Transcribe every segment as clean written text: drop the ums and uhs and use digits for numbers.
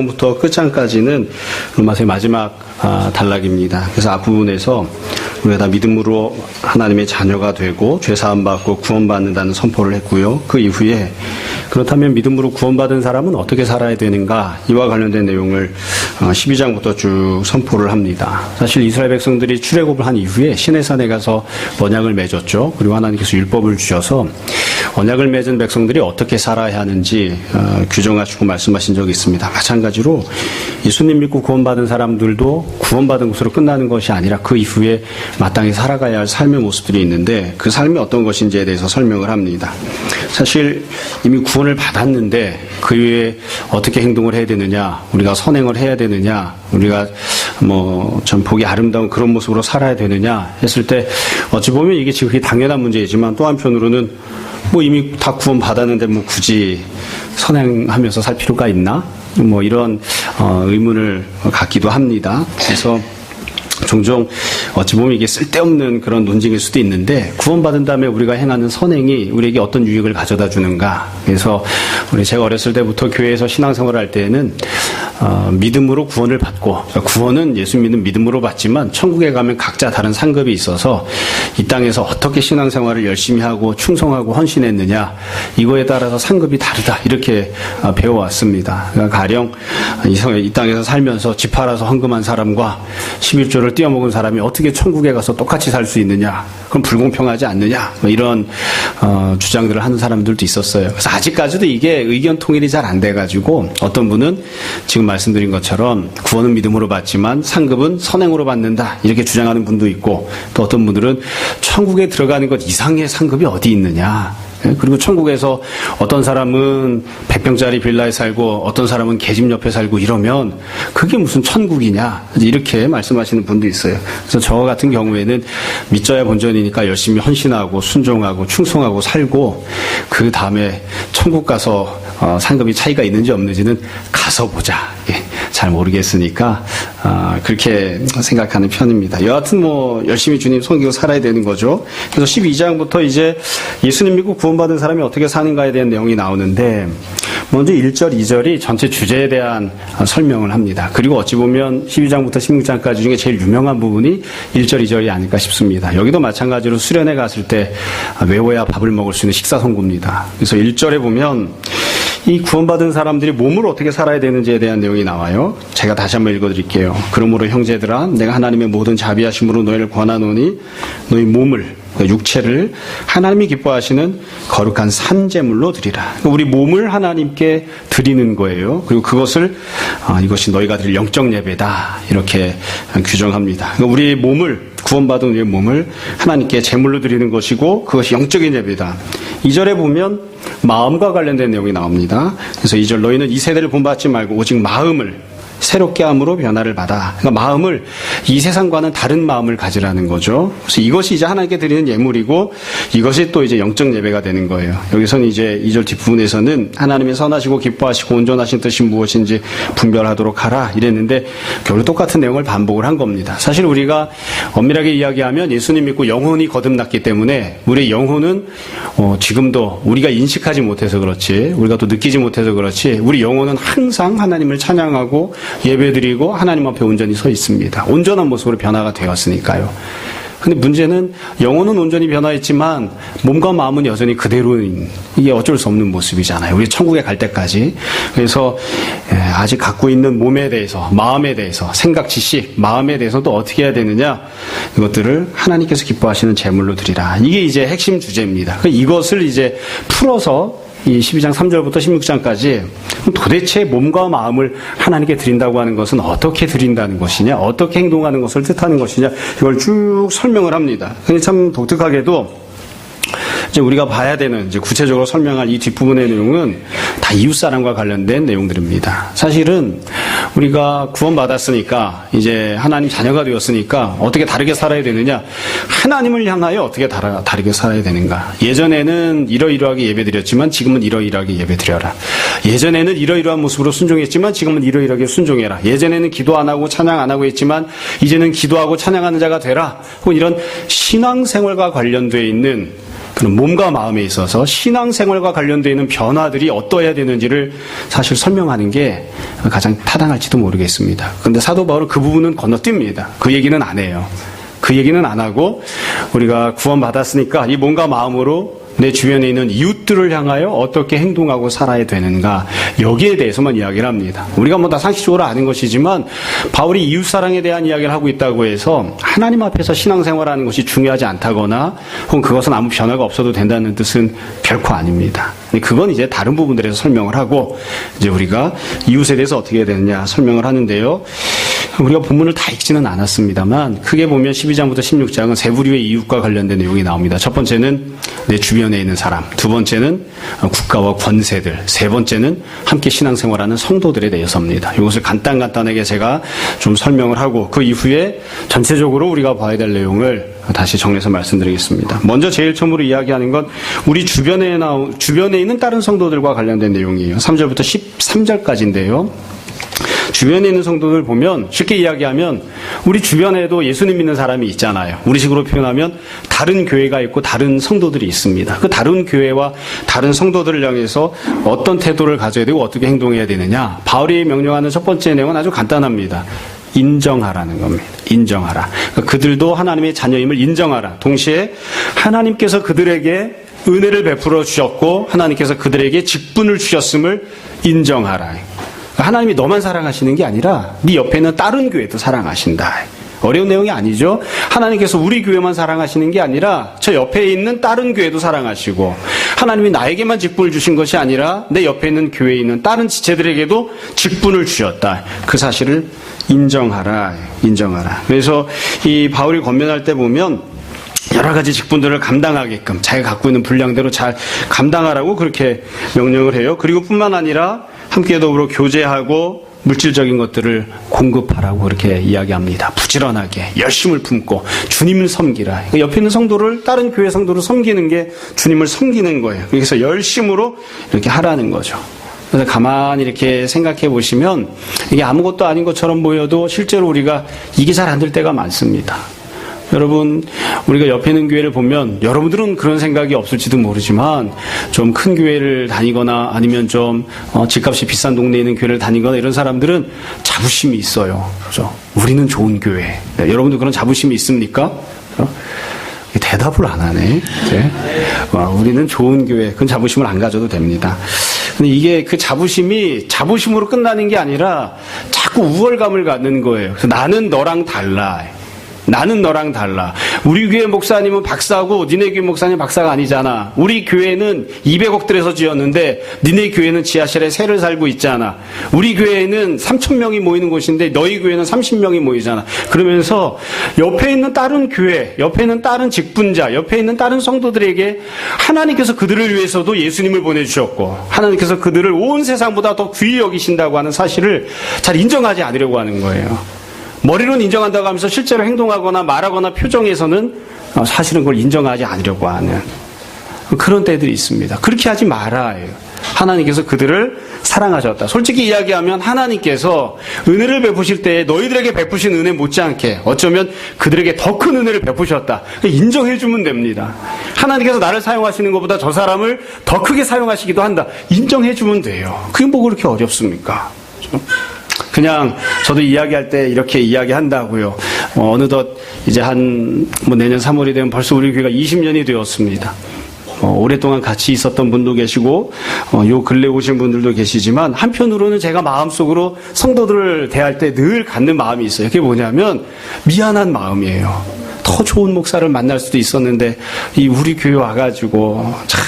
부터 끝장까지는 로마서의 마지막 단락입니다. 그래서 앞부분에서 우리가 다 믿음으로 하나님의 자녀가 되고 죄사함 받고 구원받는다는 선포를 했고요. 그 이후에 그렇다면 믿음으로 구원받은 사람은 어떻게 살아야 되는가, 이와 관련된 내용을 12장부터 쭉 선포를 합니다. 사실 이스라엘 백성들이 출애굽을 한 이후에 시내산에 가서 언약을 맺었죠. 그리고 하나님께서 율법을 주셔서 언약을 맺은 백성들이 어떻게 살아야 하는지 규정하시고 말씀하신 적이 있습니다. 마찬가지로 예수님 믿고 구원받은 사람들도 구원받은 것으로 끝나는 것이 아니라 그 이후에 마땅히 살아가야 할 삶의 모습들이 있는데, 그 삶이 어떤 것인지에 대해서 설명을 합니다. 사실 이미 구원을 받았는데 그 이후에 어떻게 행동을 해야 되느냐, 우리가 선행을 해야 되느냐, 우리가 좀 보기 아름다운 그런 모습으로 살아야 되느냐 했을 때, 어찌 보면 이게 지극히 당연한 문제이지만 또 한편으로는 이미 다 구원 받았는데 굳이 선행하면서 살 필요가 있나? 이런 의문을 갖기도 합니다. 그래서 종종 어찌 보면 이게 쓸데없는 그런 논쟁일 수도 있는데, 구원받은 다음에 우리가 행하는 선행이 우리에게 어떤 유익을 가져다 주는가. 그래서 제가 어렸을 때부터 교회에서 신앙생활을 할 때에는 믿음으로 구원을 받고, 구원은 예수 믿는 믿음으로 받지만 천국에 가면 각자 다른 상급이 있어서 이 땅에서 어떻게 신앙생활을 열심히 하고 충성하고 헌신했느냐, 이거에 따라서 상급이 다르다, 이렇게 배워왔습니다. 그러니까 가령 이 땅에서 살면서 집 팔아서 헌금한 사람과 11조를 띄어먹은 사람이 어떻게 천국에 가서 똑같이 살 수 있느냐, 그럼 불공평하지 않느냐, 이런 주장들을 하는 사람들도 있었어요. 그래서 아직까지도 이게 의견 통일이 잘 안 돼가지고, 어떤 분은 지금 말씀드린 것처럼 구원은 믿음으로 받지만 상급은 선행으로 받는다, 이렇게 주장하는 분도 있고, 또 어떤 분들은 천국에 들어가는 것 이상의 상급이 어디 있느냐, 그리고 천국에서 어떤 사람은 100평짜리 빌라에 살고 어떤 사람은 개집 옆에 살고 이러면 그게 무슨 천국이냐, 이렇게 말씀하시는 분도 있어요. 그래서 저 같은 경우에는 믿져야 본전이니까 열심히 헌신하고 순종하고 충성하고 살고, 그 다음에 천국 가서 상급이 차이가 있는지 없는지는 가서 보자, 잘 모르겠으니까 그렇게 생각하는 편입니다. 여하튼 열심히 주님 섬기고 살아야 되는 거죠. 그래서 12장부터 이제 예수님 믿고 구원받은 사람이 어떻게 사는가에 대한 내용이 나오는데, 먼저 1절, 2절이 전체 주제에 대한 설명을 합니다. 그리고 어찌 보면 12장부터 16장까지 중에 제일 유명한 부분이 1절, 2절이 아닐까 싶습니다. 여기도 마찬가지로 수련회 갔을 때 외워야 밥을 먹을 수 있는 식사선고입니다. 그래서 1절에 보면 이 구원받은 사람들이 몸으로 어떻게 살아야 되는지에 대한 내용이 나와요. 제가 다시 한번 읽어드릴게요. 그러므로 형제들아, 내가 하나님의 모든 자비하심으로 너희를 권하노니 너희 몸을, 육체를 하나님이 기뻐하시는 거룩한 산제물로 드리라. 우리 몸을 하나님께 드리는 거예요. 그리고 그것을 이것이 너희가 드릴 영적 예배다, 이렇게 규정합니다. 우리 몸을, 구원받은 우리의 몸을 하나님께 제물로 드리는 것이고, 그것이 영적인 예배다. 2절에 보면 마음과 관련된 내용이 나옵니다. 그래서 2절, 너희는 이 세대를 본받지 말고 오직 마음을 새롭게 함으로 변화를 받아. 그러니까 마음을, 이 세상과는 다른 마음을 가지라는 거죠. 그래서 이것이 이제 하나님께 드리는 예물이고, 이것이 또 이제 영적 예배가 되는 거예요. 여기서는 이제 2절 뒷부분에서는 하나님의 선하시고 기뻐하시고 온전하신 뜻이 무엇인지 분별하도록 하라, 이랬는데 결국 똑같은 내용을 반복을 한 겁니다. 사실 우리가 엄밀하게 이야기하면 예수님 믿고 영혼이 거듭났기 때문에 우리의 영혼은 지금도 우리가 인식하지 못해서 그렇지, 우리가 또 느끼지 못해서 그렇지, 우리 영혼은 항상 하나님을 찬양하고 예배드리고 하나님 앞에 온전히 서 있습니다. 온전한 모습으로 변화가 되었으니까요. 근데 문제는 영혼은 온전히 변화했지만 몸과 마음은 여전히 그대로인, 이게 어쩔 수 없는 모습이잖아요. 우리 천국에 갈 때까지. 그래서 아직 갖고 있는 몸에 대해서, 마음에 대해서, 생각, 지식, 마음에 대해서도 어떻게 해야 되느냐, 이것들을 하나님께서 기뻐하시는 제물로 드리라. 이게 이제 핵심 주제입니다. 이것을 이제 풀어서 이 12장 3절부터 16장까지 도대체 몸과 마음을 하나님께 드린다고 하는 것은 어떻게 드린다는 것이냐, 어떻게 행동하는 것을 뜻하는 것이냐, 이걸 쭉 설명을 합니다. 근데 참 독특하게도 이제 우리가 봐야 되는, 이제 구체적으로 설명할 이 뒷부분의 내용은 다 이웃사람과 관련된 내용들입니다. 사실은 우리가 구원받았으니까, 이제 하나님 자녀가 되었으니까 어떻게 다르게 살아야 되느냐, 하나님을 향하여 어떻게 다르게 살아야 되는가. 예전에는 이러이러하게 예배드렸지만 지금은 이러이러하게 예배드려라. 예전에는 이러이러한 모습으로 순종했지만 지금은 이러이러하게 순종해라. 예전에는 기도 안 하고 찬양 안 하고 했지만 이제는 기도하고 찬양하는 자가 되라. 혹은 이런 신앙생활과 관련되어 있는 그런 몸과 마음에 있어서 신앙생활과 관련되어 있는 변화들이 어떠해야 되는지를 사실 설명하는 게 가장 타당할지도 모르겠습니다. 그런데 사도 바울은 그 부분은 건너뜁니다. 그 얘기는 안 해요. 그 얘기는 안 하고 우리가 구원받았으니까 이 몸과 마음으로 내 주변에 있는 이웃들을 향하여 어떻게 행동하고 살아야 되는가, 여기에 대해서만 이야기를 합니다. 우리가 뭐 다 상식적으로 아는 것이지만 바울이 이웃사랑에 대한 이야기를 하고 있다고 해서 하나님 앞에서 신앙생활하는 것이 중요하지 않다거나 혹은 그것은 아무 변화가 없어도 된다는 뜻은 결코 아닙니다. 그건 이제 다른 부분들에서 설명을 하고 이제 우리가 이웃에 대해서 어떻게 해야 되느냐 설명을 하는데요. 우리가 본문을 다 읽지는 않았습니다만 크게 보면 12장부터 16장은 세 부류의 이웃과 관련된 내용이 나옵니다. 첫 번째는 내 주변에 있는 사람, 두 번째는 국가와 권세들, 세 번째는 함께 신앙생활하는 성도들에 대해서입니다. 이것을 간단하게 제가 좀 설명을 하고 그 이후에 전체적으로 우리가 봐야 될 내용을 다시 정리해서 말씀드리겠습니다. 먼저 제일 처음으로 이야기하는 건 우리 주변에 있는 다른 성도들과 관련된 내용이에요. 3절부터 13절까지인데요. 주변에 있는 성도들 보면 쉽게 이야기하면 우리 주변에도 예수님 믿는 사람이 있잖아요. 우리 식으로 표현하면 다른 교회가 있고 다른 성도들이 있습니다. 그 다른 교회와 다른 성도들을 향해서 어떤 태도를 가져야 되고 어떻게 행동해야 되느냐. 바울이 명령하는 첫 번째 내용은 아주 간단합니다. 인정하라는 겁니다. 인정하라. 그러니까 그들도 하나님의 자녀임을 인정하라. 동시에 하나님께서 그들에게 은혜를 베풀어 주셨고 하나님께서 그들에게 직분을 주셨음을 인정하라. 하나님이 너만 사랑하시는 게 아니라 네 옆에 있는 다른 교회도 사랑하신다. 어려운 내용이 아니죠. 하나님께서 우리 교회만 사랑하시는 게 아니라 저 옆에 있는 다른 교회도 사랑하시고 하나님이 나에게만 직분을 주신 것이 아니라 내 옆에 있는 교회에 있는 다른 지체들에게도 직분을 주셨다. 그 사실을 인정하라. 인정하라. 그래서 이 바울이 권면할 때 보면 여러 가지 직분들을 감당하게끔 자기가 갖고 있는 분량대로 잘 감당하라고 그렇게 명령을 해요. 그리고 뿐만 아니라 함께 더불어 교제하고 물질적인 것들을 공급하라고 그렇게 이야기합니다. 부지런하게 열심을 품고 주님을 섬기라. 그러니까 옆에 있는 성도를 다른 교회 성도를 섬기는 게 주님을 섬기는 거예요. 그래서 열심으로 이렇게 하라는 거죠. 그래서 가만히 이렇게 생각해 보시면 이게 아무것도 아닌 것처럼 보여도 실제로 우리가 이게 잘 안 될 때가 많습니다. 여러분, 우리가 옆에 있는 교회를 보면 여러분들은 그런 생각이 없을지도 모르지만 좀 큰 교회를 다니거나 아니면 좀 집값이 비싼 동네에 있는 교회를 다니거나 이런 사람들은 자부심이 있어요. 그렇죠? 우리는 좋은 교회. 네, 여러분도 그런 자부심이 있습니까? 대답을 안 하네. 네. 우리는 좋은 교회. 그건 자부심을 안 가져도 됩니다. 근데 이게 그 자부심이 자부심으로 끝나는 게 아니라 자꾸 우월감을 갖는 거예요. 그래서 나는 너랑 달라. 나는 너랑 달라. 우리 교회 목사님은 박사고 니네 교회 목사님 박사가 아니잖아. 우리 교회는 200억 들여서 지었는데 니네 교회는 지하실에 새를 살고 있잖아. 우리 교회는 3,000명이 모이는 곳인데 너희 교회는 30명이 모이잖아. 그러면서 옆에 있는 다른 교회, 옆에 있는 다른 직분자, 옆에 있는 다른 성도들에게 하나님께서 그들을 위해서도 예수님을 보내주셨고 하나님께서 그들을 온 세상보다 더 귀히 여기신다고 하는 사실을 잘 인정하지 않으려고 하는 거예요. 머리로는 인정한다고 하면서 실제로 행동하거나 말하거나 표정에서는 사실은 그걸 인정하지 않으려고 하는 그런 때들이 있습니다. 그렇게 하지 말아요. 하나님께서 그들을 사랑하셨다. 솔직히 이야기하면 하나님께서 은혜를 베푸실 때 너희들에게 베푸신 은혜 못지않게 어쩌면 그들에게 더 큰 은혜를 베푸셨다. 인정해주면 됩니다. 하나님께서 나를 사용하시는 것보다 저 사람을 더 크게 사용하시기도 한다. 인정해주면 돼요. 그게 뭐 그렇게 어렵습니까? 그렇죠? 그냥 저도 이야기할 때 이렇게 이야기한다고요. 어느덧 이제 내년 3월이 되면 벌써 우리 교회가 20년이 되었습니다. 오랫동안 같이 있었던 분도 계시고 요 근래 오신 분들도 계시지만 한편으로는 제가 마음속으로 성도들을 대할 때 늘 갖는 마음이 있어요. 그게 뭐냐면 미안한 마음이에요. 더 좋은 목사를 만날 수도 있었는데 이 우리 교회 와가지고 참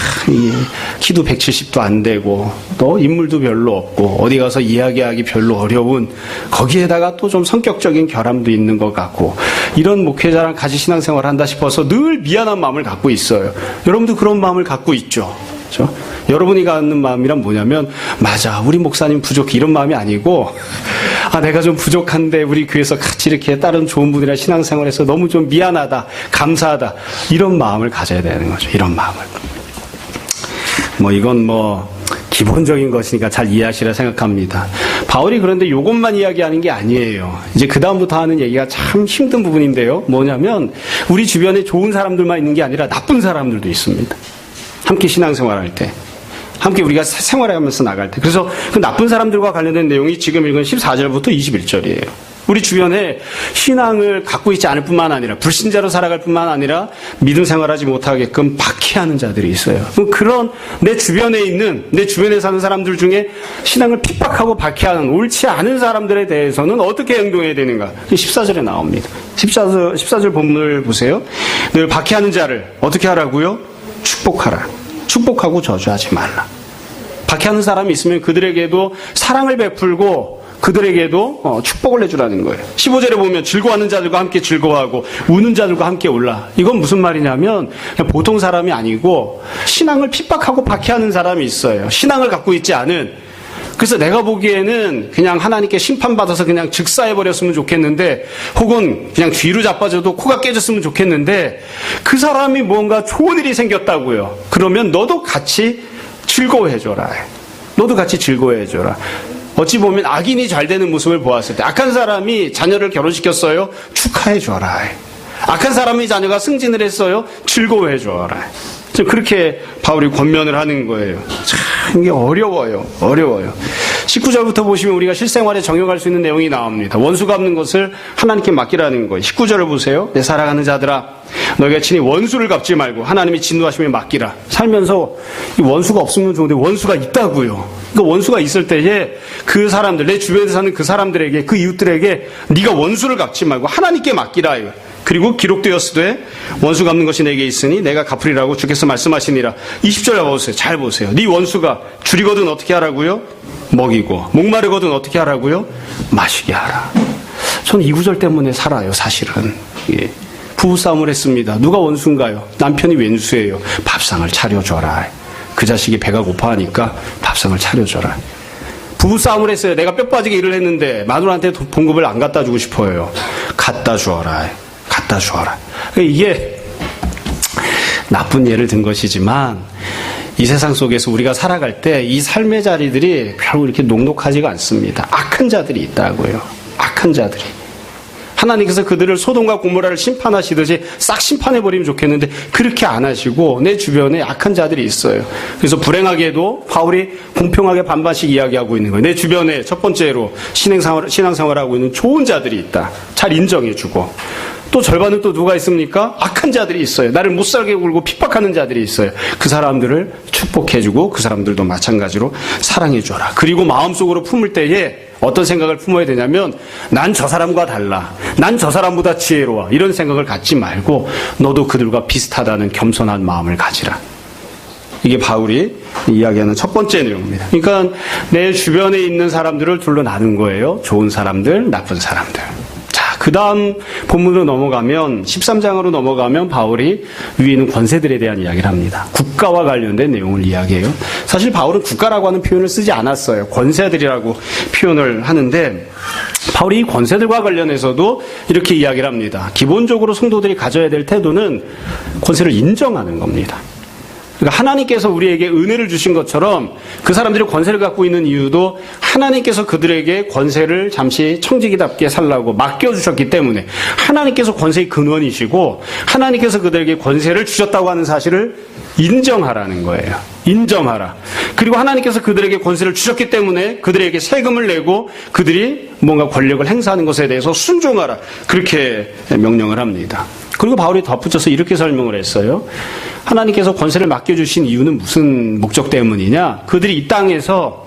키도 170도 안 되고 또 인물도 별로 없고 어디 가서 이야기하기 별로 어려운 거기에다가 또 좀 성격적인 결함도 있는 것 같고 이런 목회자랑 같이 신앙생활을 한다 싶어서 늘 미안한 마음을 갖고 있어요. 여러분도 그런 마음을 갖고 있죠. 그렇죠? 여러분이 갖는 마음이란 뭐냐면 맞아 우리 목사님 부족해 이런 마음이 아니고 내가 좀 부족한데 우리 교회에서 같이 이렇게 다른 좋은 분이랑 신앙생활해서 너무 좀 미안하다 감사하다 이런 마음을 가져야 되는 거죠. 이런 마음을 이건 기본적인 것이니까 잘 이해하시라 생각합니다. 바울이 그런데 이것만 이야기하는 게 아니에요. 이제 그 다음부터 하는 얘기가 참 힘든 부분인데요. 뭐냐면 우리 주변에 좋은 사람들만 있는 게 아니라 나쁜 사람들도 있습니다. 함께 신앙생활할 때. 함께 우리가 생활하면서 나갈 때. 그래서 그 나쁜 사람들과 관련된 내용이 지금 읽은 14절부터 21절이에요. 우리 주변에 신앙을 갖고 있지 않을 뿐만 아니라 불신자로 살아갈 뿐만 아니라 믿음 생활하지 못하게끔 박해하는 자들이 있어요. 그런 내 주변에 사는 사람들 중에 신앙을 핍박하고 박해하는 옳지 않은 사람들에 대해서는 어떻게 행동해야 되는가? 14절에 나옵니다. 14절 본문을 보세요. 늘 박해하는 자를 어떻게 하라고요? 축복하라. 축복하고 저주하지 말라. 박해하는 사람이 있으면 그들에게도 사랑을 베풀고 그들에게도 축복을 해주라는 거예요. 15절에 보면 즐거워하는 자들과 함께 즐거워하고 우는 자들과 함께 울라. 이건 무슨 말이냐면 그냥 보통 사람이 아니고 신앙을 핍박하고 박해하는 사람이 있어요. 신앙을 갖고 있지 않은. 그래서 내가 보기에는 그냥 하나님께 심판받아서 그냥 즉사해버렸으면 좋겠는데 혹은 그냥 뒤로 자빠져도 코가 깨졌으면 좋겠는데 그 사람이 뭔가 좋은 일이 생겼다고요. 그러면 너도 같이 즐거워해줘라. 너도 같이 즐거워해줘라. 어찌 보면 악인이 잘 되는 모습을 보았을 때 악한 사람이 자녀를 결혼시켰어요. 축하해줘라. 악한 사람이 자녀가 승진을 했어요. 즐거워해줘라. 그렇게 바울이 권면을 하는 거예요. 참 이게 어려워요. 19절부터 보시면 우리가 실생활에 적용할 수 있는 내용이 나옵니다. 원수 갚는 것을 하나님께 맡기라는 거예요. 19절을 보세요. 내 사랑하는 자들아 너희가 친히 원수를 갚지 말고 하나님이 진노하시면 맡기라. 살면서 이 원수가 없으면 좋은데 원수가 있다고요. 그러니까 원수가 있을 때에 그 사람들, 내 주변에 사는 그 사람들에게, 그 이웃들에게 네가 원수를 갚지 말고 하나님께 맡기라. 그리고 기록되었으되 원수 갚는 것이 내게 있으니 내가 갚으리라고 주께서 말씀하시니라. 20절 보세요. 잘 보세요. 네 원수가 줄이거든 어떻게 하라고요? 먹이고 목마르거든 어떻게 하라고요? 마시게 하라. 저는 이 구절 때문에 살아요. 사실은. 예. 부부싸움을 했습니다. 누가 원수인가요? 남편이 왼수예요. 밥상을 차려줘라. 그 자식이 배가 고파하니까 밥상을 차려줘라. 부부싸움을 했어요. 내가 뼈 빠지게 일을 했는데 마누라한테 봉급을 안 갖다 주고 싶어요. 갖다 주어라. 갖다 주어라. 이게 나쁜 예를 든 것이지만 이 세상 속에서 우리가 살아갈 때 이 삶의 자리들이 결국 이렇게 녹록하지가 않습니다. 악한 자들이 있다고요. 악한 자들이. 하나님께서 그들을 소돔과 고모라를 심판하시듯이 싹 심판해버리면 좋겠는데 그렇게 안 하시고 내 주변에 악한 자들이 있어요. 그래서 불행하게도 바울이 공평하게 반반씩 이야기하고 있는 거예요. 내 주변에 첫 번째로 신앙생활하고 있는 좋은 자들이 있다. 잘 인정해주고. 또 절반은 또 누가 있습니까? 악한 자들이 있어요. 나를 못살게 굴고 핍박하는 자들이 있어요. 그 사람들을 축복해주고 그 사람들도 마찬가지로 사랑해줘라. 그리고 마음속으로 품을 때에 어떤 생각을 품어야 되냐면 난 저 사람과 달라. 난 저 사람보다 지혜로워. 이런 생각을 갖지 말고 너도 그들과 비슷하다는 겸손한 마음을 가지라. 이게 바울이 이야기하는 첫 번째 내용입니다. 그러니까 내 주변에 있는 사람들을 둘로 나눈 거예요. 좋은 사람들, 나쁜 사람들. 그 다음 본문으로 넘어가면 13장으로 넘어가면 바울이 위에 있는 권세들에 대한 이야기를 합니다. 국가와 관련된 내용을 이야기해요. 사실 바울은 국가라고 하는 표현을 쓰지 않았어요. 권세들이라고 표현을 하는데 바울이 이 권세들과 관련해서도 이렇게 이야기를 합니다. 기본적으로 성도들이 가져야 될 태도는 권세를 인정하는 겁니다. 그러니까 하나님께서 우리에게 은혜를 주신 것처럼 그 사람들이 권세를 갖고 있는 이유도 하나님께서 그들에게 권세를 잠시 청지기답게 살라고 맡겨주셨기 때문에 하나님께서 권세의 근원이시고 하나님께서 그들에게 권세를 주셨다고 하는 사실을 인정하라는 거예요. 인정하라. 그리고 하나님께서 그들에게 권세를 주셨기 때문에 그들에게 세금을 내고 그들이 뭔가 권력을 행사하는 것에 대해서 순종하라. 그렇게 명령을 합니다. 그리고 바울이 덧붙여서 이렇게 설명을 했어요. 하나님께서 권세를 맡겨주신 이유는 무슨 목적 때문이냐? 그들이 이 땅에서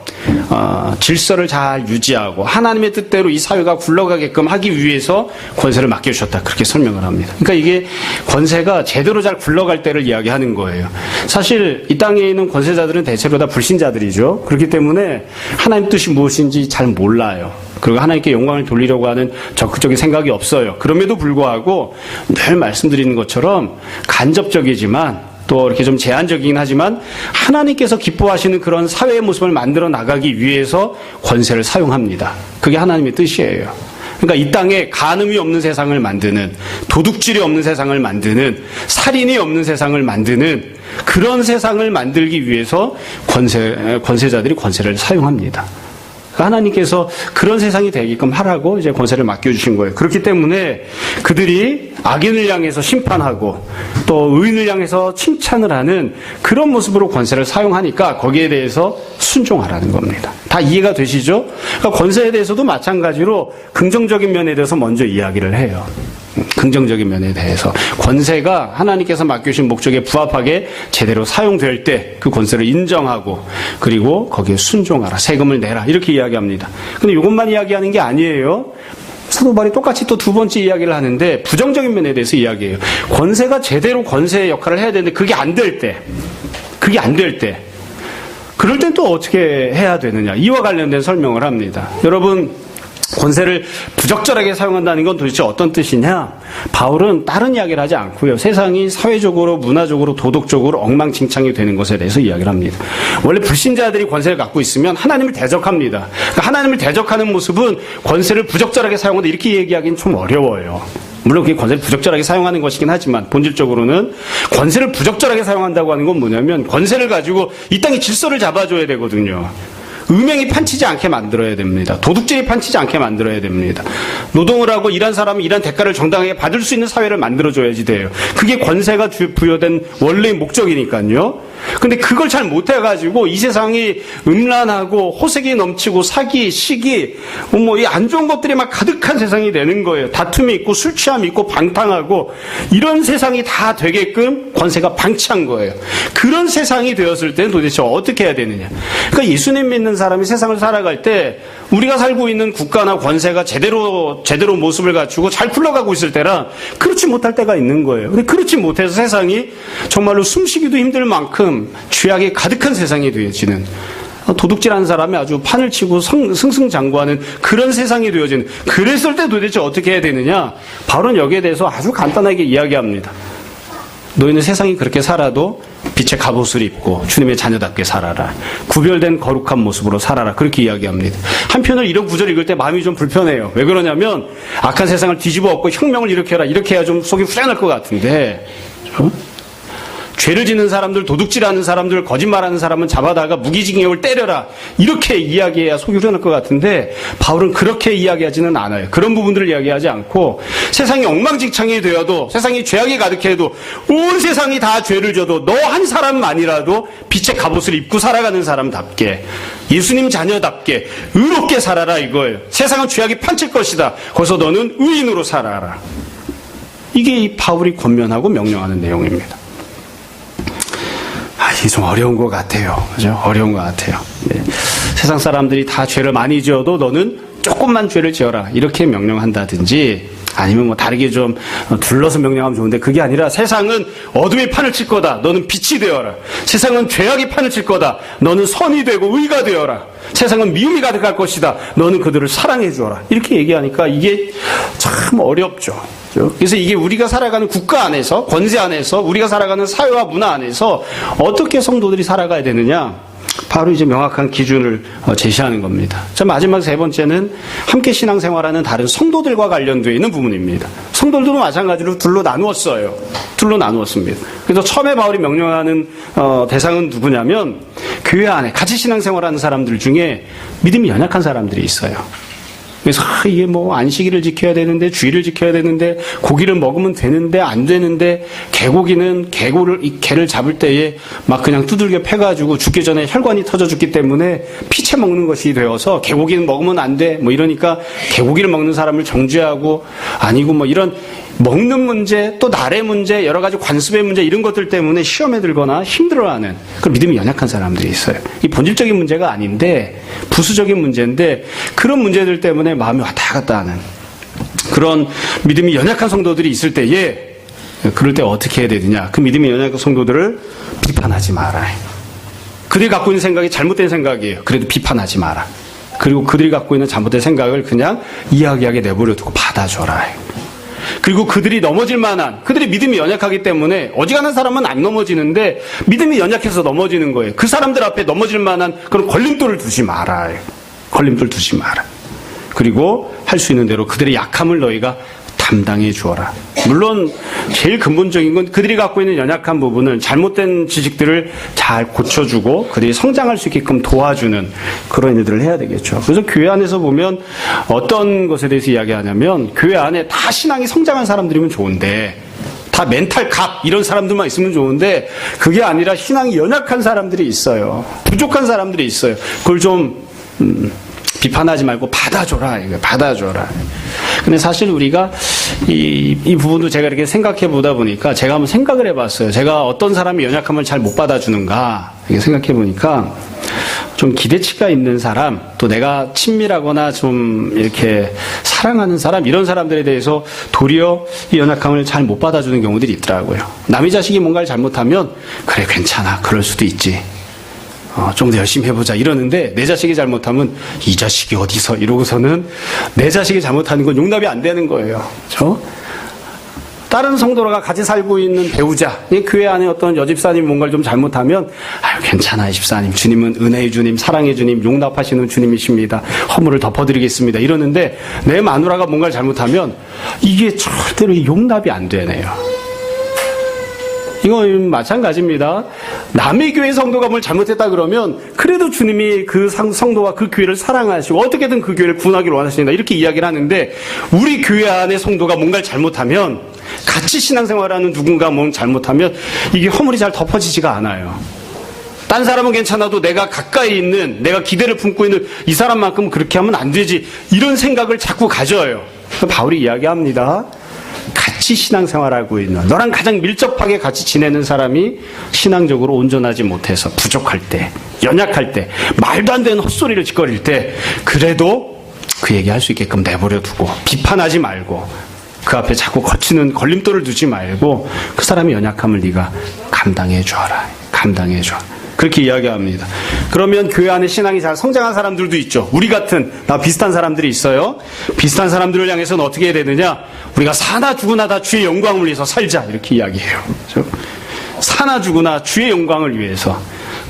질서를 잘 유지하고 하나님의 뜻대로 이 사회가 굴러가게끔 하기 위해서 권세를 맡겨주셨다. 그렇게 설명을 합니다. 그러니까 이게 권세가 제대로 잘 굴러갈 때를 이야기하는 거예요. 사실 이 땅에 있는 권세자들은 대체로 다 불신자들이죠. 그렇기 때문에 하나님 뜻이 무엇인지 잘 몰라요. 그리고 하나님께 영광을 돌리려고 하는 적극적인 생각이 없어요. 그럼에도 불구하고 늘 말씀드리는 것처럼 간접적이지만 또 이렇게 좀 제한적이긴 하지만 하나님께서 기뻐하시는 그런 사회의 모습을 만들어 나가기 위해서 권세를 사용합니다. 그게 하나님의 뜻이에요. 그러니까 이 땅에 간음이 없는 세상을 만드는, 도둑질이 없는 세상을 만드는, 살인이 없는 세상을 만드는 그런 세상을 만들기 위해서 권세자들이 권세를 사용합니다. 하나님께서 그런 세상이 되게끔 하라고 이제 권세를 맡겨주신 거예요. 그렇기 때문에 그들이 악인을 향해서 심판하고 또 의인을 향해서 칭찬을 하는 그런 모습으로 권세를 사용하니까 거기에 대해서 순종하라는 겁니다. 다 이해가 되시죠? 그러니까 권세에 대해서도 마찬가지로 긍정적인 면에 대해서 먼저 이야기를 해요. 긍정적인 면에 대해서 권세가 하나님께서 맡겨주신 목적에 부합하게 제대로 사용될 때 그 권세를 인정하고 그리고 거기에 순종하라, 세금을 내라 이렇게 이야기합니다. 근데 이것만 이야기하는 게 아니에요. 사도 바울이 똑같이 또 두 번째 이야기를 하는데 부정적인 면에 대해서 이야기해요. 권세가 제대로 권세의 역할을 해야 되는데 그게 안 될 때 그럴 땐 또 어떻게 해야 되느냐, 이와 관련된 설명을 합니다. 여러분, 권세를 부적절하게 사용한다는 건 도대체 어떤 뜻이냐? 바울은 다른 이야기를 하지 않고요. 세상이 사회적으로, 문화적으로, 도덕적으로 엉망진창이 되는 것에 대해서 이야기를 합니다. 원래 불신자들이 권세를 갖고 있으면 하나님을 대적합니다. 그러니까 하나님을 대적하는 모습은 권세를 부적절하게 사용한다 이렇게 얘기하기는 좀 어려워요. 물론 그게 권세를 부적절하게 사용하는 것이긴 하지만 본질적으로는 권세를 부적절하게 사용한다고 하는 건 뭐냐면 권세를 가지고 이 땅의 질서를 잡아줘야 되거든요. 음행이 판치지 않게 만들어야 됩니다. 도둑질이 판치지 않게 만들어야 됩니다. 노동을 하고 일한 사람은 일한 대가를 정당하게 받을 수 있는 사회를 만들어줘야지 돼요. 그게 권세가 부여된 원래의 목적이니까요. 근데 그걸 잘 못해가지고 이 세상이 음란하고 호색이 넘치고 사기, 시기, 이 안 좋은 것들이 막 가득한 세상이 되는 거예요. 다툼이 있고 술 취함이 있고 방탕하고 이런 세상이 다 되게끔 권세가 방치한 거예요. 그런 세상이 되었을 때는 도대체 어떻게 해야 되느냐. 그러니까 예수님 믿는 사람이 세상을 살아갈 때 우리가 살고 있는 국가나 권세가 제대로 모습을 갖추고 잘 굴러가고 있을 때랑 그렇지 못할 때가 있는 거예요. 근데 그렇지 못해서 세상이 정말로 숨쉬기도 힘들 만큼 죄악이 가득한 세상이 되어지는, 도둑질하는 사람이 아주 판을 치고 승승장구하는 그런 세상이 되어지는, 그랬을 때 도대체 어떻게 해야 되느냐? 바울은 여기에 대해서 아주 간단하게 이야기합니다. 너희는 세상이 그렇게 살아도 빛의 갑옷을 입고 주님의 자녀답게 살아라. 구별된 거룩한 모습으로 살아라. 그렇게 이야기합니다. 한편으로 이런 구절을 읽을 때 마음이 좀 불편해요. 왜 그러냐면 악한 세상을 뒤집어 엎고 혁명을 일으켜라. 이렇게 해야 좀 속이 후련할 것 같은데, 죄를 짓는 사람들, 도둑질하는 사람들, 거짓말하는 사람은 잡아다가 무기징역을 때려라. 이렇게 이야기해야 속이 후련할 것 같은데 바울은 그렇게 이야기하지는 않아요. 그런 부분들을 이야기하지 않고 세상이 엉망진창이 되어도, 세상이 죄악이 가득해도, 온 세상이 다 죄를 져도 너 한 사람만이라도 빛의 갑옷을 입고 살아가는 사람답게, 예수님 자녀답게 의롭게 살아라 이거예요. 세상은 죄악이 판칠 것이다. 거기서 너는 의인으로 살아라. 이게 이 바울이 권면하고 명령하는 내용입니다. 이게 좀 어려운 것 같아요. 그죠? 어려운 것 같아요. 네. 세상 사람들이 다 죄를 많이 지어도 너는 조금만 죄를 지어라. 이렇게 명령한다든지, 아니면 다르게 좀 둘러서 명령하면 좋은데, 그게 아니라 세상은 어둠이 판을 칠 거다. 너는 빛이 되어라. 세상은 죄악이 판을 칠 거다. 너는 선이 되고 의가 되어라. 세상은 미움이 가득할 것이다. 너는 그들을 사랑해 주어라. 이렇게 얘기하니까 이게 참 어렵죠. 그래서 이게 우리가 살아가는 국가 안에서, 권세 안에서, 우리가 살아가는 사회와 문화 안에서 어떻게 성도들이 살아가야 되느냐, 바로 이제 명확한 기준을 제시하는 겁니다. 자, 마지막 세 번째는 함께 신앙생활하는 다른 성도들과 관련되어 있는 부분입니다. 성도들도 마찬가지로 둘로 나누었어요. 둘로 나누었습니다. 그래서 처음에 바울이 명령하는 대상은 누구냐면, 교회 안에 같이 신앙생활하는 사람들 중에 믿음이 연약한 사람들이 있어요. 그래서 이게 안식일을 지켜야 되는데, 주일을 지켜야 되는데, 고기를 먹으면 되는데 안 되는데, 개고기는 개를 잡을 때에 막 그냥 두들겨 패가지고 죽기 전에 혈관이 터져 죽기 때문에 피채 먹는 것이 되어서 개고기는 먹으면 안 돼. 이러니까 개고기를 먹는 사람을 정죄하고, 아니고 이런 먹는 문제, 또 날의 문제, 여러 가지 관습의 문제, 이런 것들 때문에 시험에 들거나 힘들어하는 그 믿음이 연약한 사람들이 있어요. 이 본질적인 문제가 아닌데 부수적인 문제인데, 그런 문제들 때문에 마음이 왔다 갔다 하는 그런 믿음이 연약한 성도들이 있을 때에, 그럴 때 어떻게 해야 되느냐? 그 믿음이 연약한 성도들을 비판하지 마라. 그들이 갖고 있는 생각이 잘못된 생각이에요. 그래도 비판하지 마라. 그리고 그들이 갖고 있는 잘못된 생각을 그냥 이야기하게 내버려 두고 받아줘라. 그리고 그들이 넘어질 만한, 그들이 믿음이 연약하기 때문에 어지간한 사람은 안 넘어지는데 믿음이 연약해서 넘어지는 거예요. 그 사람들 앞에 넘어질 만한 그런 걸림돌을 두지 마라. 걸림돌 두지 마라. 그리고 할 수 있는 대로 그들의 약함을 너희가 감당해 주어라. 물론 제일 근본적인 건 그들이 갖고 있는 연약한 부분을, 잘못된 지식들을 잘 고쳐주고 그들이 성장할 수 있게끔 도와주는 그런 일들을 해야 되겠죠. 그래서 교회 안에서 보면 어떤 것에 대해서 이야기하냐면, 교회 안에 다 신앙이 성장한 사람들이면 좋은데, 다 멘탈 갑 이런 사람들만 있으면 좋은데, 그게 아니라 신앙이 연약한 사람들이 있어요. 부족한 사람들이 있어요. 그걸 좀 비판하지 말고 받아줘라. 이거 받아줘라. 근데 사실 우리가 이 부분도 제가 이렇게 생각해 보다 보니까 제가 한번 생각을 해봤어요. 제가 어떤 사람이 연약함을 잘 못 받아주는가 이렇게 생각해 보니까, 좀 기대치가 있는 사람, 또 내가 친밀하거나 좀 이렇게 사랑하는 사람, 이런 사람들에 대해서 도리어 이 연약함을 잘 못 받아주는 경우들이 있더라고요. 남의 자식이 뭔가를 잘못하면 그래 괜찮아, 그럴 수도 있지, 좀 더 열심히 해보자 이러는데, 내 자식이 잘못하면 이 자식이 어디서 이러고서는 내 자식이 잘못하는 건 용납이 안 되는 거예요. 그렇죠? 다른 성도가 같이 살고 있는 배우자, 교회 안에 어떤 여집사님 뭔가를 좀 잘못하면 아유 괜찮아요 집사님, 주님은 은혜의 주님, 사랑의 주님, 용납하시는 주님이십니다, 허물을 덮어드리겠습니다 이러는데, 내 마누라가 뭔가를 잘못하면 이게 절대로 용납이 안 되네요. 이건 마찬가지입니다. 남의 교회 성도가 뭘 잘못했다 그러면 그래도 주님이 그 성도와 그 교회를 사랑하시고 어떻게든 그 교회를 구원하기를 원하신다 이렇게 이야기를 하는데, 우리 교회 안에 성도가 뭔가를 잘못하면, 같이 신앙생활하는 누군가 뭔 잘못하면 이게 허물이 잘 덮어지지가 않아요. 딴 사람은 괜찮아도 내가 가까이 있는, 내가 기대를 품고 있는 이 사람만큼 그렇게 하면 안 되지, 이런 생각을 자꾸 가져요. 바울이 이야기합니다. 같이 신앙생활하고 있는, 너랑 가장 밀접하게 같이 지내는 사람이 신앙적으로 온전하지 못해서 부족할 때, 연약할 때, 말도 안 되는 헛소리를 짓거릴 때, 그래도 그 얘기할 수 있게끔 내버려 두고 비판하지 말고 그 앞에 자꾸 거치는 걸림돌을 두지 말고 그 사람의 연약함을 네가 감당해 줘라. 감당해 줘. 그렇게 이야기합니다. 그러면 교회 안에 신앙이 잘 성장한 사람들도 있죠. 우리 같은, 나 비슷한 사람들이 있어요. 비슷한 사람들을 향해서는 어떻게 해야 되느냐? 우리가 사나 죽으나 다 주의 영광을 위해서 살자, 이렇게 이야기해요. 그렇죠? 사나 죽으나 주의 영광을 위해서.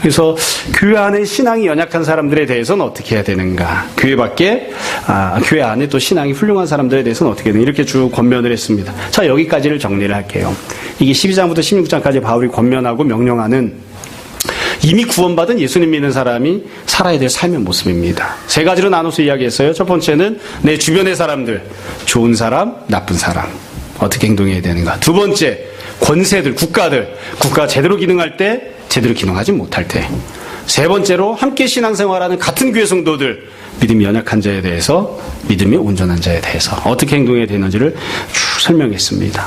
그래서 교회 안에 신앙이 연약한 사람들에 대해서는 어떻게 해야 되는가? 교회 안에 또 신앙이 훌륭한 사람들에 대해서는 어떻게 해야 되는가? 이렇게 쭉 권면을 했습니다. 자, 여기까지를 정리를 할게요. 이게 12장부터 16장까지 바울이 권면하고 명령하는, 이미 구원받은 예수님 믿는 사람이 살아야 될 삶의 모습입니다. 세 가지로 나눠서 이야기했어요. 첫 번째는 내 주변의 사람들, 좋은 사람, 나쁜 사람, 어떻게 행동해야 되는가. 두 번째, 권세들, 국가가 제대로 기능할 때, 제대로 기능하지 못할 때. 세 번째로 함께 신앙생활하는 같은 교회 성도들, 믿음이 연약한 자에 대해서, 믿음이 온전한 자에 대해서 어떻게 행동해야 되는지를 쭉 설명했습니다.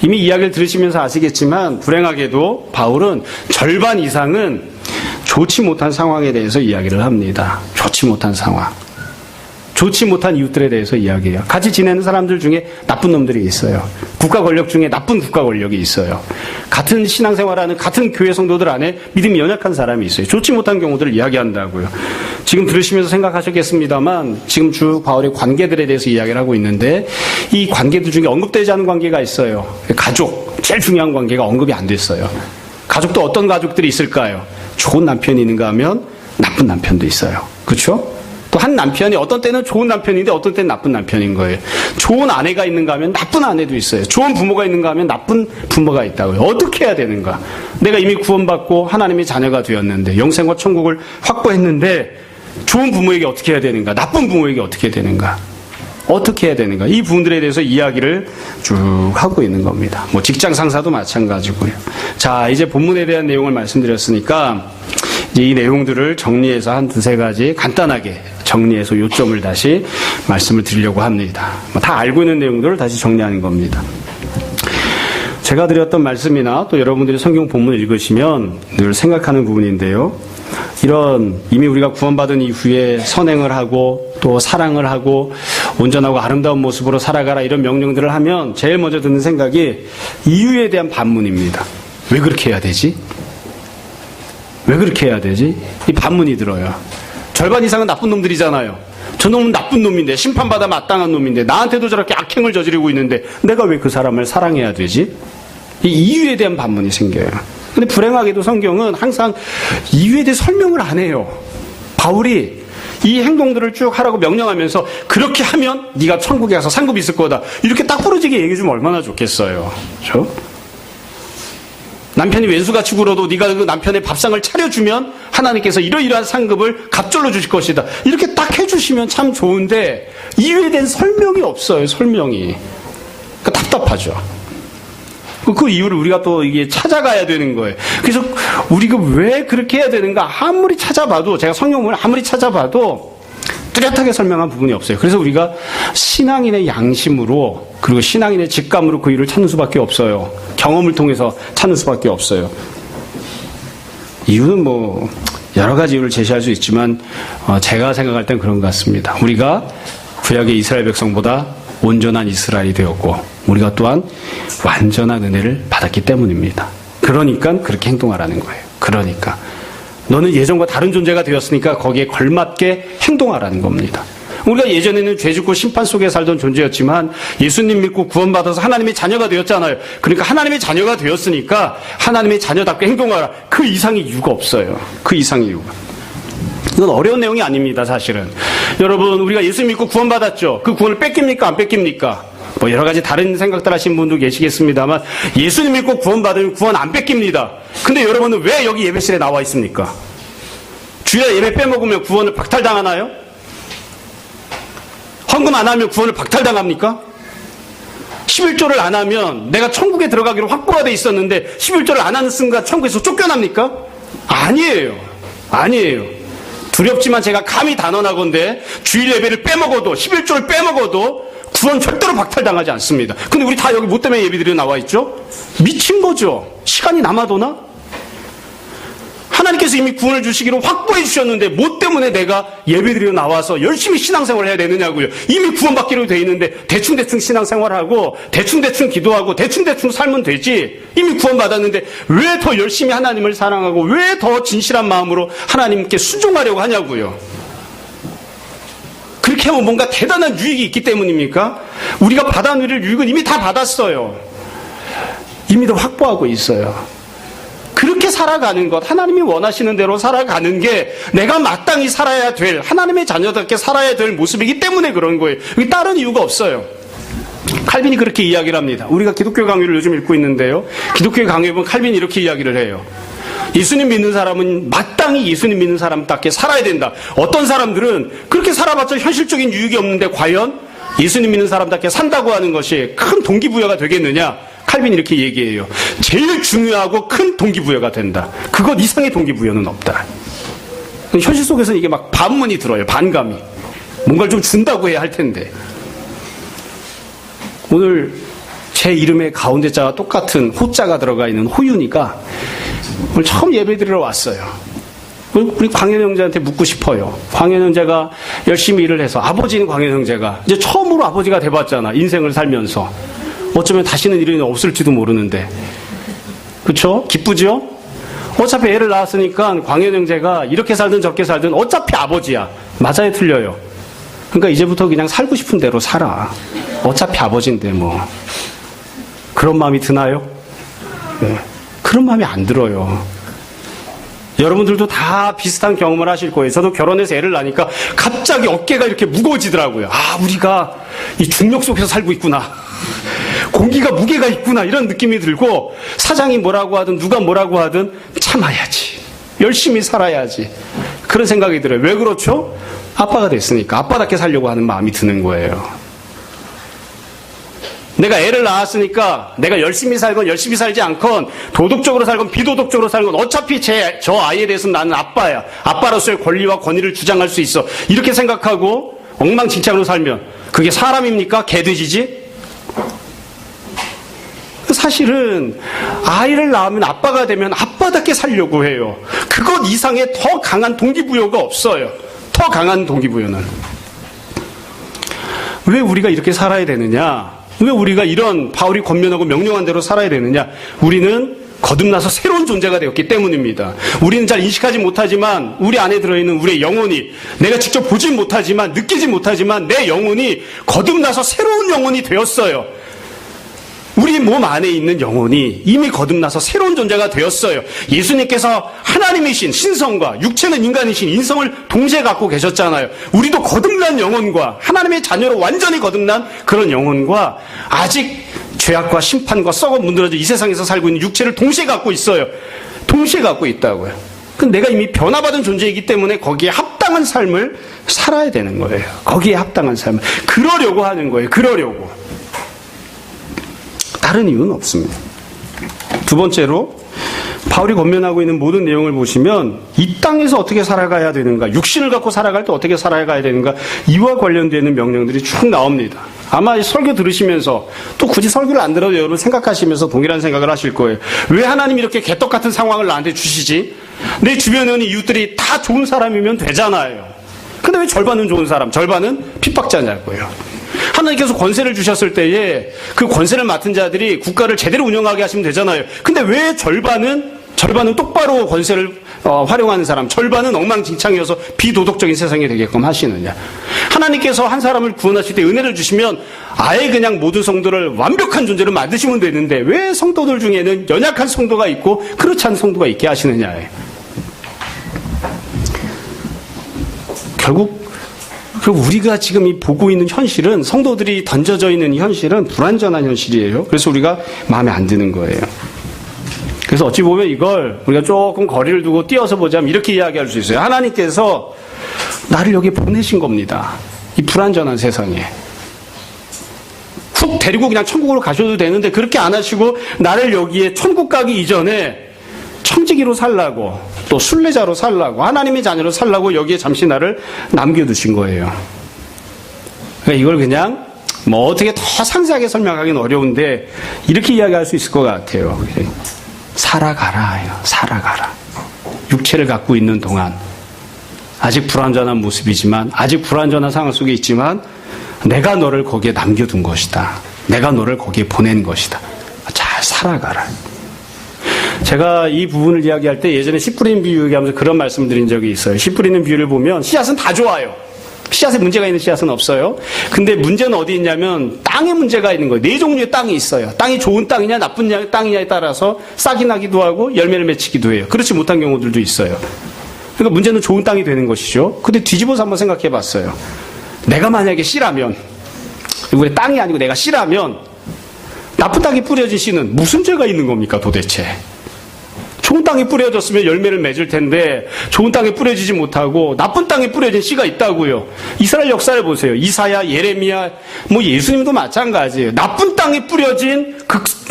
이미 이야기를 들으시면서 아시겠지만 불행하게도 바울은 절반 이상은 좋지 못한 상황에 대해서 이야기를 합니다. 좋지 못한 상황, 좋지 못한 이웃들에 대해서 이야기해요. 같이 지내는 사람들 중에 나쁜 놈들이 있어요. 국가 권력 중에 나쁜 국가 권력이 있어요. 같은 신앙생활하는 같은 교회 성도들 안에 믿음이 연약한 사람이 있어요. 좋지 못한 경우들을 이야기한다고요. 지금 들으시면서 생각하셨겠습니다만 지금 쭉 바울의 관계들에 대해서 이야기를 하고 있는데, 이 관계들 중에 언급되지 않은 관계가 있어요. 가족, 제일 중요한 관계가 언급이 안 됐어요. 가족도 어떤 가족들이 있을까요? 좋은 남편이 있는가 하면 나쁜 남편도 있어요. 그렇죠? 또 한 남편이 어떤 때는 좋은 남편인데 어떤 때는 나쁜 남편인 거예요. 좋은 아내가 있는가 하면 나쁜 아내도 있어요. 좋은 부모가 있는가 하면 나쁜 부모가 있다고요. 어떻게 해야 되는가? 내가 이미 구원받고 하나님의 자녀가 되었는데, 영생과 천국을 확보했는데, 좋은 부모에게 어떻게 해야 되는가? 나쁜 부모에게 어떻게 해야 되는가? 어떻게 해야 되는가? 이 부분들에 대해서 이야기를 쭉 하고 있는 겁니다. 직장 상사도 마찬가지고요. 자, 이제 본문에 대한 내용을 말씀드렸으니까 이제 이 내용들을 정리해서 한 두세 가지 간단하게 정리해서 요점을 다시 말씀을 드리려고 합니다. 다 알고 있는 내용들을 다시 정리하는 겁니다. 제가 드렸던 말씀이나 또 여러분들이 성경 본문을 읽으시면 늘 생각하는 부분인데요. 이런 이미 우리가 구원받은 이후에 선행을 하고 또 사랑을 하고 온전하고 아름다운 모습으로 살아가라, 이런 명령들을 하면 제일 먼저 드는 생각이 이유에 대한 반문입니다. 왜 그렇게 해야 되지? 왜 그렇게 해야 되지? 이 반문이 들어요. 절반 이상은 나쁜 놈들이잖아요. 저 놈은 나쁜 놈인데, 심판받아 마땅한 놈인데, 나한테도 저렇게 악행을 저지르고 있는데 내가 왜 그 사람을 사랑해야 되지? 이 이유에 대한 반문이 생겨요. 근데 불행하게도 성경은 항상 이유에 대해 설명을 안 해요. 바울이 이 행동들을 쭉 하라고 명령하면서 그렇게 하면 네가 천국에 가서 상급이 있을 거다. 이렇게 딱 부러지게 얘기해 주면 얼마나 좋겠어요. 그렇죠? 남편이 왼수같이 굴어도 네가 그 남편의 밥상을 차려주면 하나님께서 이러이러한 상급을 갑절로 주실 것이다. 이렇게 딱 해주시면 참 좋은데 이유에 대한 설명이 없어요. 설명이. 그러니까 답답하죠. 그 이유를 우리가 또 이게 찾아가야 되는 거예요. 그래서 우리가 왜 그렇게 해야 되는가 아무리 찾아봐도 제가 성경을 아무리 찾아봐도 뚜렷하게 설명한 부분이 없어요. 그래서 우리가 신앙인의 양심으로 그리고 신앙인의 직감으로 그 이유를 찾는 수밖에 없어요. 경험을 통해서 찾는 수밖에 없어요. 이유는 뭐 여러 가지 이유를 제시할 수 있지만 제가 생각할 땐 그런 것 같습니다. 우리가 구약의 이스라엘 백성보다 온전한 이스라엘이 되었고 우리가 또한 완전한 은혜를 받았기 때문입니다. 그러니까 그렇게 행동하라는 거예요. 그러니까 너는 예전과 다른 존재가 되었으니까 거기에 걸맞게 행동하라는 겁니다. 우리가 예전에는 죄짓고 심판 속에 살던 존재였지만 예수님 믿고 구원받아서 하나님의 자녀가 되었잖아요. 그러니까 하나님의 자녀가 되었으니까 하나님의 자녀답게 행동하라. 그 이상의 이유가 없어요. 그 이상의 이유가. 이건 어려운 내용이 아닙니다. 사실은. 여러분 우리가 예수 믿고 구원받았죠. 그 구원을 뺏깁니까? 안 뺏깁니까? 뭐 여러 가지 다른 생각들 하신 분도 계시겠습니다만 예수님 믿고 구원받으면 구원 안 뺏깁니다. 근데 여러분은 왜 여기 예배실에 나와 있습니까? 주일 예배 빼먹으면 구원을 박탈당하나요? 헌금 안 하면 구원을 박탈당합니까? 11조를 안 하면 내가 천국에 들어가기로 확보가 돼 있었는데 11조를 안 하는 순간 천국에서 쫓겨납니까? 아니에요. 아니에요. 두렵지만 제가 감히 단언하건대 주일 예배를 빼먹어도 11조를 빼먹어도 구원 절대로 박탈당하지 않습니다. 근데 우리 다 여기 뭐 때문에 예배드리러 나와 있죠? 미친 거죠. 시간이 남아도나? 하나님께서 이미 구원을 주시기로 확보해 주셨는데 뭐 때문에 내가 예배드리러 나와서 열심히 신앙생활을 해야 되느냐고요. 이미 구원받기로 돼 있는데 대충대충 신앙생활하고 대충대충 기도하고 대충대충 살면 되지. 이미 구원받았는데 왜 더 열심히 하나님을 사랑하고 왜 더 진실한 마음으로 하나님께 순종하려고 하냐고요. 그렇게 하면 뭔가 대단한 유익이 있기 때문입니까? 우리가 받아들일 유익은 이미 다 받았어요. 이미 다 확보하고 있어요. 그렇게 살아가는 것, 하나님이 원하시는 대로 살아가는 게 내가 마땅히 살아야 될, 하나님의 자녀답게 살아야 될 모습이기 때문에 그런 거예요. 다른 이유가 없어요. 칼빈이 그렇게 이야기를 합니다. 우리가 기독교 강요를 요즘 읽고 있는데요. 기독교 강요에 보면 칼빈이 이렇게 이야기를 해요. 예수님 믿는 사람은 마땅히 예수님 믿는 사람답게 살아야 된다. 어떤 사람들은 그렇게 살아봤자 현실적인 유익이 없는데 과연 예수님 믿는 사람답게 산다고 하는 것이 큰 동기부여가 되겠느냐? 칼빈이 이렇게 얘기해요. 제일 중요하고 큰 동기부여가 된다. 그것 이상의 동기부여는 없다. 현실 속에서는 이게 막 반문이 들어요. 반감이. 뭔가를 좀 준다고 해야 할 텐데. 오늘 제 이름의 가운데 자와 똑같은 호자가 들어가 있는 호윤이가 오늘 처음 예배드리러 왔어요. 우리 광현 형제한테 묻고 싶어요. 광현 형제가 열심히 일을 해서 아버지는 광현 형제가 이제 처음으로 아버지가 돼봤잖아. 인생을 살면서. 어쩌면 다시는 이런 일이 없을지도 모르는데. 그렇죠? 기쁘죠? 어차피 애를 낳았으니까 광현 형제가 이렇게 살든 저렇게 살든 어차피 아버지야. 맞아요? 틀려요? 그러니까 이제부터 그냥 살고 싶은 대로 살아. 어차피 아버지인데 뭐. 그런 마음이 드나요? 네. 그런 마음이 안 들어요. 여러분들도 다 비슷한 경험을 하실 거예요. 저도 결혼해서 애를 낳으니까 갑자기 어깨가 이렇게 무거워지더라고요. 아, 우리가 이 중력 속에서 살고 있구나. 공기가 무게가 있구나. 이런 느낌이 들고 사장이 뭐라고 하든 누가 뭐라고 하든 참아야지. 열심히 살아야지. 그런 생각이 들어요. 왜 그렇죠? 아빠가 됐으니까. 아빠답게 살려고 하는 마음이 드는 거예요. 내가 애를 낳았으니까 내가 열심히 살건 열심히 살지 않건 도덕적으로 살건 비도덕적으로 살건 어차피 저 아이에 대해서는 나는 아빠야. 아빠로서의 권리와 권위를 주장할 수 있어. 이렇게 생각하고 엉망진창으로 살면 그게 사람입니까? 개돼지지? 사실은 아이를 낳으면 아빠가 되면 아빠답게 살려고 해요. 그것 이상의 더 강한 동기부여가 없어요. 더 강한 동기부여는. 왜 우리가 이렇게 살아야 되느냐? 왜 우리가 이런 바울이 권면하고 명령한 대로 살아야 되느냐? 우리는 거듭나서 새로운 존재가 되었기 때문입니다. 우리는 잘 인식하지 못하지만 우리 안에 들어있는 우리의 영혼이 내가 직접 보지 못하지만 느끼지 못하지만 내 영혼이 거듭나서 새로운 영혼이 되었어요. 우리 몸 안에 있는 영혼이 이미 거듭나서 새로운 존재가 되었어요. 예수님께서 하나님이신 신성과 육체는 인간이신 인성을 동시에 갖고 계셨잖아요. 우리도 거듭난 영혼과 하나님의 자녀로 완전히 거듭난 그런 영혼과 아직 죄악과 심판과 썩어 문드러져 이 세상에서 살고 있는 육체를 동시에 갖고 있어요. 동시에 갖고 있다고요. 근데 내가 이미 변화받은 존재이기 때문에 거기에 합당한 삶을 살아야 되는 거예요. 거기에 합당한 삶을. 그러려고 하는 거예요. 그러려고. 다른 이유는 없습니다. 두 번째로 바울이 권면하고 있는 모든 내용을 보시면 이 땅에서 어떻게 살아가야 되는가, 육신을 갖고 살아갈 때 어떻게 살아가야 되는가, 이와 관련되는 명령들이 쭉 나옵니다. 아마 설교 들으시면서 또 굳이 설교를 안 들어도 여러분 생각하시면서 동일한 생각을 하실 거예요. 왜 하나님이 이렇게 개떡 같은 상황을 나한테 주시지? 내 주변에 있는 이웃들이 다 좋은 사람이면 되잖아요. 근데 왜 절반은 좋은 사람, 절반은 핍박자냐고요. 하나님께서 권세를 주셨을 때에 그 권세를 맡은 자들이 국가를 제대로 운영하게 하시면 되잖아요. 근데 왜 절반은 똑바로 권세를 활용하는 사람, 절반은 엉망진창이어서 비도덕적인 세상이 되게끔 하시느냐. 하나님께서 한 사람을 구원하실 때 은혜를 주시면 아예 그냥 모든 성도를 완벽한 존재로 만드시면 되는데 왜 성도들 중에는 연약한 성도가 있고 그렇지 않은 성도가 있게 하시느냐예요. 결국 우리가 지금 이 보고 있는 현실은, 성도들이 던져져 있는 이 현실은 불완전한 현실이에요. 그래서 우리가 마음에 안 드는 거예요. 그래서 어찌 보면 이걸 우리가 조금 거리를 두고 띄어서 보자면 이렇게 이야기할 수 있어요. 하나님께서 나를 여기 보내신 겁니다. 이 불완전한 세상에. 훅 데리고 그냥 천국으로 가셔도 되는데 그렇게 안 하시고 나를 여기에 천국 가기 이전에 청지기로 살라고, 또 순례자로 살라고, 하나님의 자녀로 살라고 여기에 잠시 나를 남겨두신 거예요. 그러니까 이걸 그냥 뭐 어떻게 더 상세하게 설명하기는 어려운데 이렇게 이야기할 수 있을 것 같아요. 살아가라. 살아가라. 육체를 갖고 있는 동안 아직 불완전한 모습이지만, 아직 불완전한 상황 속에 있지만 내가 너를 거기에 남겨둔 것이다. 내가 너를 거기에 보낸 것이다. 잘 살아가라. 제가 이 부분을 이야기할 때 예전에 씨 뿌리는 비유 얘기하면서 그런 말씀을 드린 적이 있어요. 씨 뿌리는 비유를 보면 씨앗은 다 좋아요. 씨앗에 문제가 있는 씨앗은 없어요. 근데 문제는 어디 있냐면 땅에 문제가 있는 거예요. 네 종류의 땅이 있어요. 땅이 좋은 땅이냐 나쁜 땅이냐에 따라서 싹이 나기도 하고 열매를 맺히기도 해요. 그렇지 못한 경우들도 있어요. 그러니까 문제는 좋은 땅이 되는 것이죠. 근데 뒤집어서 한번 생각해 봤어요. 내가 만약에 씨라면, 이번에 땅이 아니고 내가 씨라면 나쁜 땅에 뿌려진 씨는 무슨 죄가 있는 겁니까 도대체? 좋은 땅에 뿌려졌으면 열매를 맺을 텐데 좋은 땅에 뿌려지지 못하고 나쁜 땅에 뿌려진 씨가 있다고요. 이스라엘 역사를 보세요. 이사야, 예레미야, 뭐 예수님도 마찬가지예요. 나쁜 땅에 뿌려진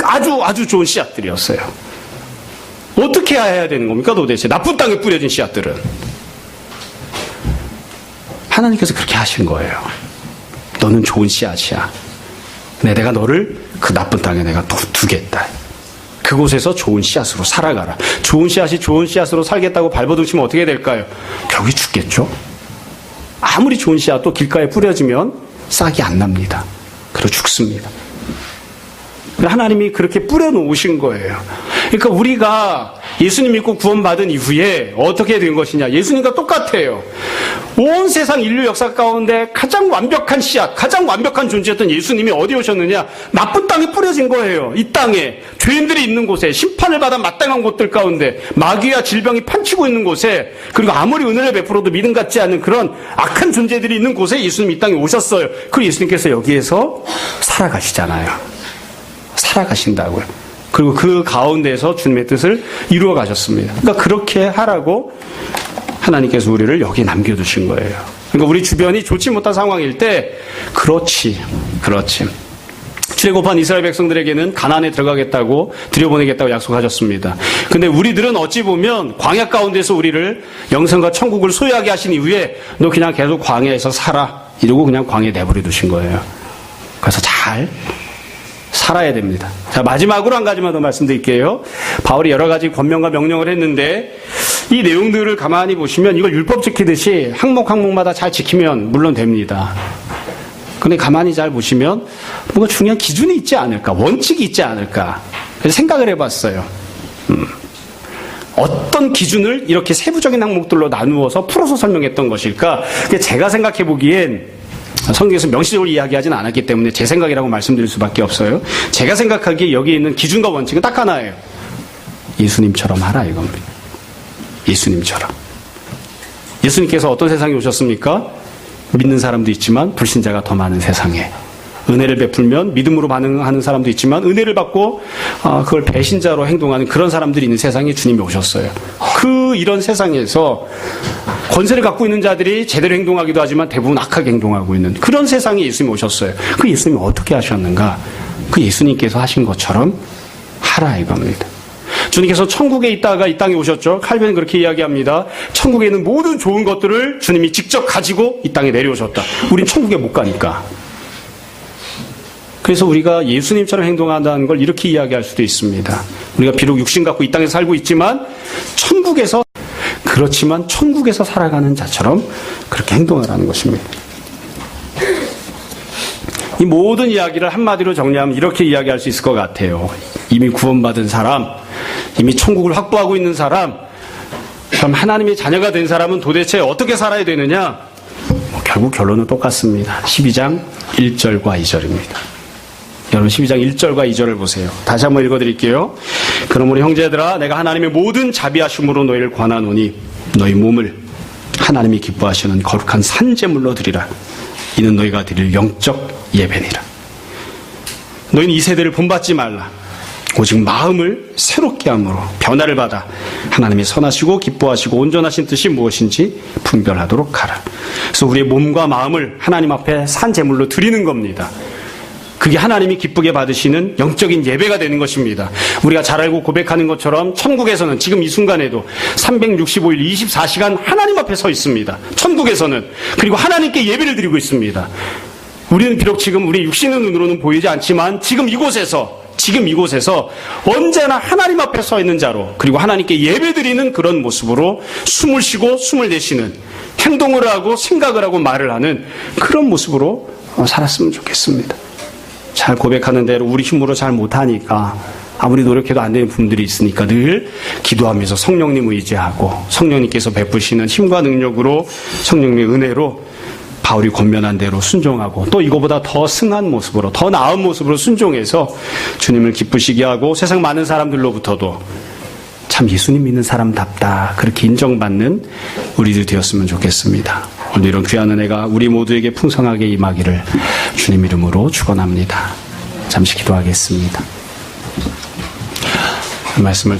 아주 좋은 씨앗들이었어요. 어떻게 해야 되는 겁니까 도대체? 나쁜 땅에 뿌려진 씨앗들은. 하나님께서 그렇게 하신 거예요. 너는 좋은 씨앗이야. 내가 너를 그 나쁜 땅에 내가 두겠다. 그곳에서 좋은 씨앗으로 살아가라. 좋은 씨앗이 좋은 씨앗으로 살겠다고 발버둥치면 어떻게 될까요? 결국에 죽겠죠. 아무리 좋은 씨앗도 길가에 뿌려지면 싹이 안 납니다. 그리고 죽습니다. 하나님이 그렇게 뿌려놓으신 거예요. 그러니까 우리가 예수님 믿고 구원받은 이후에 어떻게 된 것이냐. 예수님과 똑같아요. 온 세상 인류 역사 가운데 가장 완벽한 씨앗, 가장 완벽한 존재였던 예수님이 어디 오셨느냐. 나쁜 땅에 뿌려진 거예요. 이 땅에 죄인들이 있는 곳에, 심판을 받아 마땅한 곳들 가운데, 마귀와 질병이 판치고 있는 곳에, 그리고 아무리 은혜를 베풀어도 믿음 같지 않은 그런 악한 존재들이 있는 곳에 예수님이 이 땅에 오셨어요. 그리고 예수님께서 여기에서 살아가시잖아요. 살아가신다고요. 그리고 그 가운데서 주님의 뜻을 이루어 가셨습니다. 그러니까 그렇게 하라고 하나님께서 우리를 여기에 남겨두신 거예요. 그러니까 우리 주변이 좋지 못한 상황일 때 그렇지. 출애굽한 이스라엘 백성들에게는 가나안에 들어가겠다고 들여보내겠다고 약속하셨습니다. 근데 우리들은 어찌 보면 광야 가운데서 우리를 영생과 천국을 소유하게 하신 이후에 너 그냥 계속 광야에서 살아 이러고 그냥 광야에 내버려 두신 거예요. 그래서 잘 살아야 됩니다. 자, 마지막으로 한 가지만 더 말씀드릴게요. 바울이 여러 가지 권면과 명령을 했는데 이 내용들을 가만히 보시면 이걸 율법 지키듯이 항목마다 잘 지키면 물론 됩니다. 근데 가만히 잘 보시면 뭔가 중요한 기준이 있지 않을까, 원칙이 있지 않을까. 그래서 생각을 해봤어요. 어떤 기준을 이렇게 세부적인 항목들로 나누어서 풀어서 설명했던 것일까? 제가 생각해 보기엔 성경에서 명시적으로 이야기하지는 않았기 때문에 제 생각이라고 말씀드릴 수밖에 없어요. 제가 생각하기에 여기 있는 기준과 원칙은 딱 하나예요. 예수님처럼 하라 이겁니다. 예수님처럼. 예수님께서 어떤 세상에 오셨습니까? 믿는 사람도 있지만 불신자가 더 많은 세상에. 은혜를 베풀면 믿음으로 반응하는 사람도 있지만 은혜를 받고 그걸 배신자로 행동하는 그런 사람들이 있는 세상에 주님이 오셨어요. 이런 세상에서 권세를 갖고 있는 자들이 제대로 행동하기도 하지만 대부분 악하게 행동하고 있는 그런 세상에 예수님이 오셨어요. 그 예수님이 어떻게 하셨는가? 그 예수님께서 하신 것처럼 하라 이겁니다. 주님께서 천국에 있다가 이 땅에 오셨죠. 칼빈은 그렇게 이야기합니다. 천국에 있는 모든 좋은 것들을 주님이 직접 가지고 이 땅에 내려오셨다. 우린 천국에 못 가니까. 그래서 우리가 예수님처럼 행동한다는 걸 이렇게 이야기할 수도 있습니다. 우리가 비록 육신 갖고 이 땅에 살고 있지만 그렇지만 천국에서 살아가는 자처럼 그렇게 행동하라는 것입니다. 이 모든 이야기를 한마디로 정리하면 이렇게 이야기할 수 있을 것 같아요. 이미 구원받은 사람, 이미 천국을 확보하고 있는 사람, 그럼 하나님의 자녀가 된 사람은 도대체 어떻게 살아야 되느냐? 결국 결론은 똑같습니다. 12장 1절과 2절입니다. 여러분 12장 1절과 2절을 보세요. 다시 한번 읽어드릴게요. 그러므로 형제들아 내가 하나님의 모든 자비하심으로 너희를 권하노니 너희 몸을 하나님이 기뻐하시는 거룩한 산제물로 드리라. 이는 너희가 드릴 영적 예배니라. 너희는 이 세대를 본받지 말라. 오직 마음을 새롭게 함으로 변화를 받아 하나님이 선하시고 기뻐하시고 온전하신 뜻이 무엇인지 분별하도록 하라. 그래서 우리의 몸과 마음을 하나님 앞에 산제물로 드리는 겁니다. 그게 하나님이 기쁘게 받으시는 영적인 예배가 되는 것입니다. 우리가 잘 알고 고백하는 것처럼 천국에서는 지금 이 순간에도 365일 24시간 하나님 앞에 서 있습니다. 천국에서는. 그리고 하나님께 예배를 드리고 있습니다. 우리는 비록 지금 우리 육신의 눈으로는 보이지 않지만 지금 이곳에서 언제나 하나님 앞에 서 있는 자로 그리고 하나님께 예배드리는 그런 모습으로 숨을 쉬고 숨을 내쉬는 행동을 하고 생각을 하고 말을 하는 그런 모습으로 살았으면 좋겠습니다. 잘 고백하는 대로 우리 힘으로 잘 못하니까 아무리 노력해도 안 되는 부분들이 있으니까 늘 기도하면서 성령님 의지하고 성령님께서 베푸시는 힘과 능력으로 성령님의 은혜로 바울이 권면한 대로 순종하고 또 이거보다 더 승한 모습으로 더 나은 모습으로 순종해서 주님을 기쁘시게 하고 세상 많은 사람들로부터도 참 예수님 믿는 사람답다 그렇게 인정받는 우리들 되었으면 좋겠습니다. 오늘 이런 귀한 은혜가 우리 모두에게 풍성하게 임하기를 주님 이름으로 축원합니다. 잠시 기도하겠습니다. 그 말씀을